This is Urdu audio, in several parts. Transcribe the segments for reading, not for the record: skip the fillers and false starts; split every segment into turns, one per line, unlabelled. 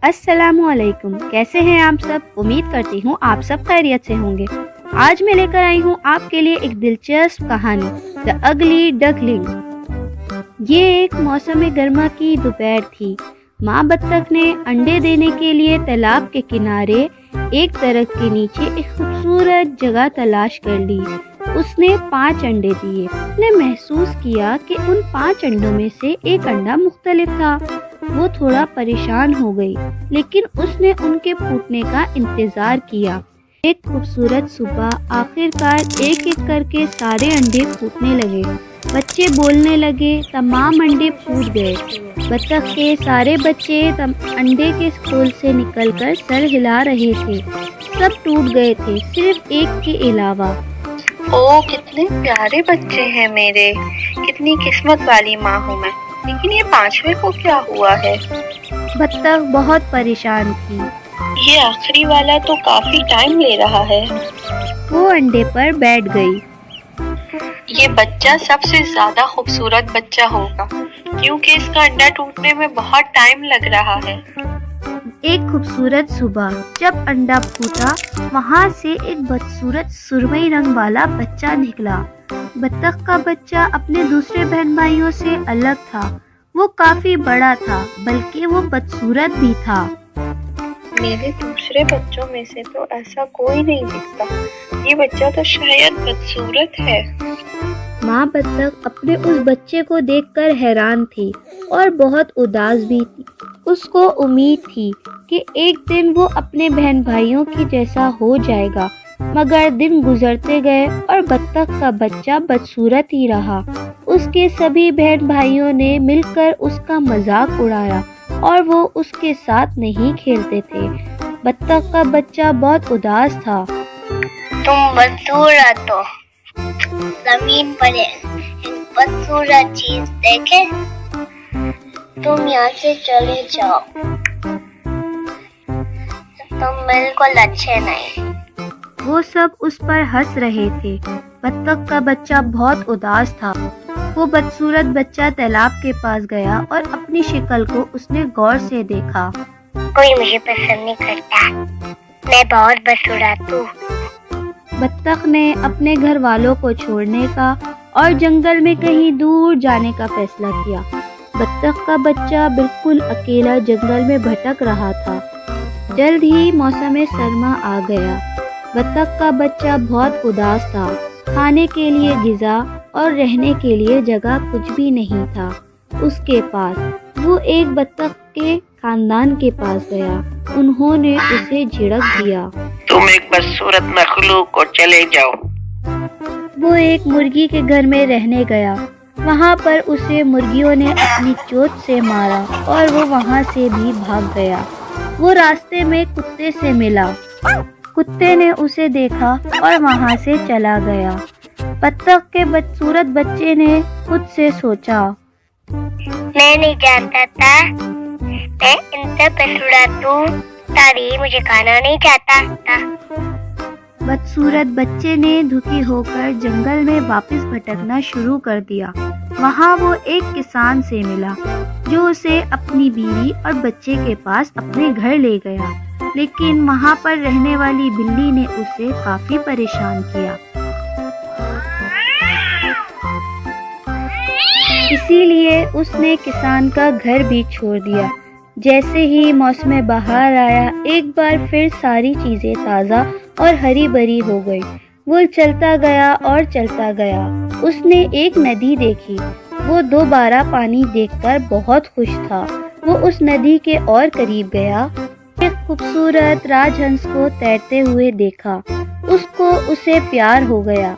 السلام علیکم، کیسے ہیں آپ سب؟ امید کرتی ہوں آپ سب خیریت سے ہوں گے۔ آج میں لے کر آئی ہوں آپ کے لیے ایک دلچسپ کہانی، دی اگلی ڈکلنگ۔ یہ ایک موسم گرما کی دوپہر تھی۔ ماں بطخ نے انڈے دینے کے لیے تالاب کے کنارے ایک درخت کے نیچے ایک خوبصورت جگہ تلاش کر لی۔ اس نے 5 انڈے دیے۔ اس نے محسوس کیا کہ ان 5 انڈوں میں سے ایک انڈا مختلف تھا۔ وہ تھوڑا پریشان ہو گئی، لیکن اس نے ان کے پھوٹنے کا انتظار کیا۔ ایک خوبصورت صبح آخرکار ایک ایک کر کے سارے انڈے پھوٹنے لگے۔ بچے بولنے لگے، تمام انڈے پھوٹ گئے۔ بطخ کے سارے بچے انڈے کے کھول سے نکل کر سر ہلا رہے تھے۔ سب ٹوٹ گئے تھے، صرف ایک کے علاوہ۔
اوہ کتنے پیارے بچے ہیں میرے، کتنی قسمت والی ماں ہوں میں، لیکن یہ 5ویں کو کیا ہوا ہے؟
بطخ بہت پریشان تھی۔
یہ آخری والا تو کافی ٹائم لے رہا ہے۔
وہ انڈے پر بیٹھ گئی۔
یہ بچہ سب سے زیادہ خوبصورت بچہ ہوگا، کیونکہ اس کا انڈا ٹوٹنے میں بہت ٹائم لگ رہا ہے۔
ایک خوبصورت صبح جب انڈا پھوٹا، وہاں سے ایک بدصورت سرمئی رنگ والا بچہ نکلا۔ بطخ کا بچہ اپنے دوسرے بہن بھائیوں سے الگ تھا۔ وہ کافی بڑا تھا، بلکہ وہ بدصورت بھی تھا۔
میرے دوسرے بچوں میں سے تو ایسا کوئی نہیں دکھتا، یہ بچہ تو شاید بدصورت ہے۔
ماں بطخ اپنے اس بچے کو دیکھ کر حیران تھی اور بہت اداس بھی تھی۔ اس کو امید تھی کہ ایک دن وہ اپنے بہن بھائیوں کی جیسا ہو جائے گا، مگر دن گزرتے گئے اور بطخ کا بچہ بدصورت ہی رہا۔ اس کے سبھی بہن بھائیوں نے مل کر اس کا مذاق اڑایا اور وہ اس کے ساتھ نہیں کھیلتے تھے۔ بطخ کا بچہ بہت اداس تھا۔
تم بدصورت ہو، زمین پر ایک بدصورت چیز دیکھے، تم یہاں سے چلے جاؤ، تم بالکل اچھے نہیں۔
وہ سب اس پر ہنس رہے تھے۔ بطخ کا بچہ بہت اداس تھا۔ وہ بدصورت بچہ تالاب کے پاس گیا اور اپنی شکل کو اس نے غور سے دیکھا۔
کوئی مجھے پسند نہیں کرتا، میں بہت بدصورت ہوں۔
بطخ نے اپنے گھر والوں کو چھوڑنے کا اور جنگل میں کہیں دور جانے کا فیصلہ کیا۔ بطخ کا بچہ بالکل اکیلا جنگل میں بھٹک رہا تھا۔ جلد ہی موسم سرما آ گیا۔ بطخ کا بچہ بہت اداس تھا۔ کھانے کے لیے غذا اور رہنے کے لیے جگہ کچھ بھی نہیں تھا اس کے پاس۔ وہ ایک بطخ کے خاندان کے پاس گیا۔ انہوں نے اسے جھڑک دیا۔
تم ایک بدصورت مخلوق ہو، چلے جاؤ۔
وہ ایک مرغی کے گھر میں رہنے گیا۔ وہاں پر اسے مرغیوں نے اپنی چونچ سے مارا اور وہ وہاں سے بھی بھاگ گیا۔ وہ راستے میں کتے سے ملا۔ کتے نے اسے دیکھا اور وہاں سے چلا گیا۔ بطخ کے بدصورت بچے نے خود سے سوچا،
میں نہیں جانتا تھا میں ان سے بدصورت ہوں، تبھی مجھے کھانا نہیں چاہتا تھا۔
بدصورت بچے نے دکھی ہو کر جنگل میں واپس بھٹکنا شروع کر دیا۔ وہاں وہ ایک کسان سے ملا جو اسے اپنی بیوی اور بچے کے پاس اپنے گھر لے گیا، لیکن وہاں پر رہنے والی بلی نے اسے کافی پریشان کیا۔ اسی لیے اس نے کسان کا گھر بھی چھوڑ دیا۔ جیسے ہی موسم بہار آیا، ایک بار پھر ساری چیزیں تازہ اور ہری بھری ہو گئی۔ وہ چلتا گیا اور چلتا گیا۔ اس نے ایک ندی دیکھی۔ وہ دوبارہ پانی دیکھ کر بہت خوش تھا۔ وہ اس ندی کے اور قریب گیا۔ ایک خوبصورت راج ہنس کو تیرتے ہوئے دیکھا۔ اس کو اسے پیار ہو گیا۔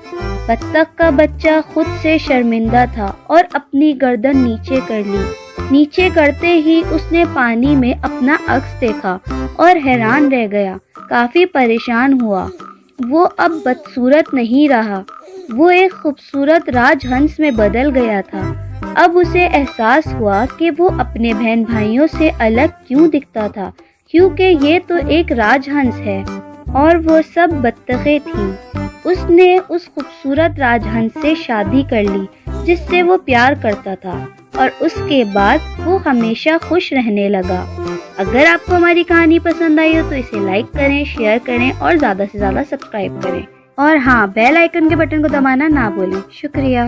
بطخ کا بچہ خود سے شرمندہ تھا اور اپنی گردن نیچے کر لی۔ نیچے کرتے ہی اس نے پانی میں اپنا عکس دیکھا اور حیران رہ گیا، کافی پریشان ہوا۔ وہ اب بدصورت نہیں رہا، وہ ایک خوبصورت راج ہنس میں بدل گیا تھا۔ اب اسے احساس ہوا کہ وہ اپنے بہن بھائیوں سے الگ کیوں دکھتا تھا، کیونکہ یہ تو ایک راج ہنس ہے اور وہ سب بطخیں تھیں۔ اس نے اس خوبصورت راج ہنس سے شادی کر لی۔ جس سے وہ پیار کرتا تھا، اور اس کے بعد وہ ہمیشہ خوش رہنے لگا۔ اگر آپ کو ہماری کہانی پسند آئی ہو تو اسے لائک کریں، شیئر کریں اور زیادہ سے زیادہ سبسکرائب کریں، اور ہاں، بیل آئیکن کے بٹن کو دبانا نہ بھولیں۔ شکریہ۔